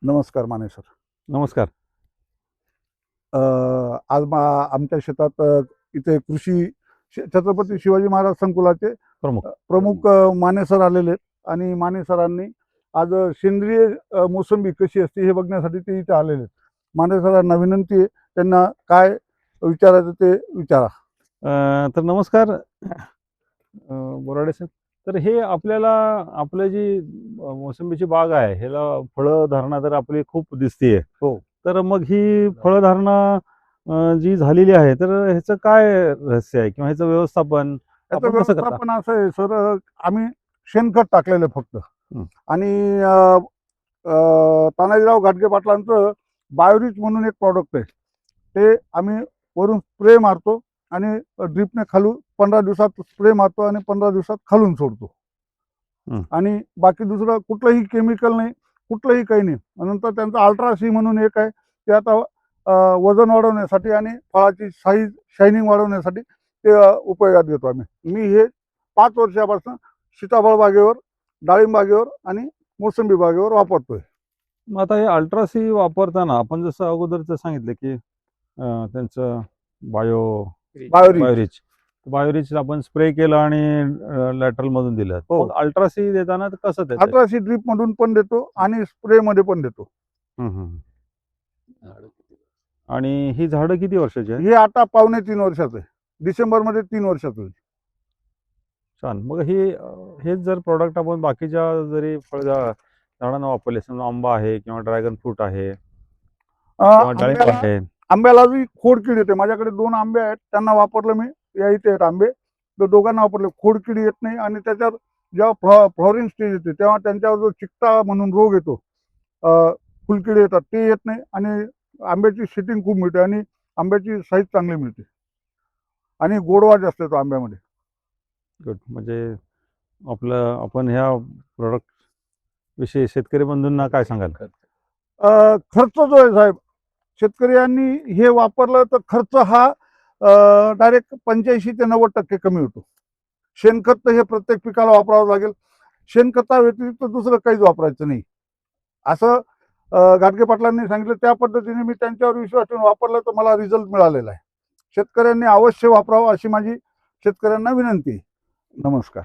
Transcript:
नमस्कार माने सर. नमस्कार. आज आमच्या शेतात इथे छत्रपती शिवाजी महाराज संकुलाचे प्रमुख माने सर आलेले आहेत आणि माने सरांनी आज सेंद्रिय मोसंबी कशी असते हे बघण्यासाठी ते इथे आलेले आहेत. माने सरांना विनंती आहे, त्यांना काय विचारायचं ते विचारा. तर नमस्कार बोराडे सर. तर हे आपल्याला आपलं जी मोसंबीची बाग आहे ह्याला फळधारणा तर आपली खूप दिसतीये. हो. तर मग ही फळधारणा जी झालेली आहे तर ह्याचं काय रहस्य आहे किंवा ह्याचं व्यवस्थापन याचं आपण कसं करता? व्यवस्थापन असं आहे सर, आम्ही शेणखत टाकलेलं फक्त आणि तानाजीराव घाटगे पाटलांचं बायोरिच म्हणून एक प्रॉडक्ट आहे, ते आम्ही वरून स्प्रे मारतो आणि ड्रिपने खालून 15 दिवसात स्प्रे मारतो आणि 15 दिवसात खालून सोडतो. आणि बाकी दुसरं कुठलंही केमिकल नाही, कुठलंही काही नाही. नंतर त्यांचं अल्ट्रा सी म्हणून एक आहे, ते आता वजन वाढवण्यासाठी आणि फळाची साईज शायनिंग वाढवण्यासाठी ते उपयोगात घेतो आम्ही. मी हे 5 वर्षापासून सीताफळ बागेवर, डाळिंब बागेवर आणि मोसंबी बागेवर वापरतोय. मग आता हे अल्ट्रासी वापरताना आपण जसं अगोदरच सांगितलं की त्यांचं बायोरिच बायोरिच आपण स्प्रे केलं आणि लॅटरल मधून दिलं. हो. मग अल्ट्रासी देताना कसं देतात? अल्ट्रासी ड्रिप मधून पण देतो आणि स्प्रे मध्ये पण देतो. आणि ही झाडं किती वर्षाची आहे? हे आता 2.5-3 वर्षाचं आहे. डिसेंबर मध्ये 3 वर्षाचं होईल. छान. मग हेच जर प्रॉडक्ट आपण बाकीच्या जरी झाडांना वापरले, समजा आंबा आहे किंवा ड्रॅगन फ्रूट आहे किंवा डाळिंब आहे. आंब्याला बी खोडकीड येते. माझ्याकडे 2 आंबे आहेत, त्यांना वापरलं मी. या इथे आहेत आंबे, तर दोघांना वापरले. खोडकीड येत नाही आणि त्याच्यावर जेव्हा फ्लॉवरिंग स्टेज येते तेव्हा त्यांच्यावर जो चिकटा म्हणून रोग येतो, फुलकिडे येतात, ते येत नाही आणि आंब्याची सिटिंग खूप मिळते आणि आंब्याची साईज चांगली मिळते आणि गोडवा जास्त येतो आंब्यामध्ये. गुड. म्हणजे आपण ह्या प्रोडक्ट विषयी शेतकरी बंधूंना काय सांगाल? खर्च जो आहे साहेब, शेतकऱ्यांनी हे वापरलं तर खर्च हा डायरेक्ट 85 ते 90% कमी होतो. शेणखत तर हे प्रत्येक पिकाला वापरावं लागेल. शेणखता व्यतिरिक्त दुसरं काहीच वापरायचं नाही असं घाटगे पाटलांनी सांगितलं. त्या पद्धतीने मी त्यांच्यावर विश्वास ठेवून वापरलं तर मला रिझल्ट मिळालेला आहे. शेतकऱ्यांनी अवश्य वापरावं अशी माझी शेतकऱ्यांना विनंती आहे. नमस्कार.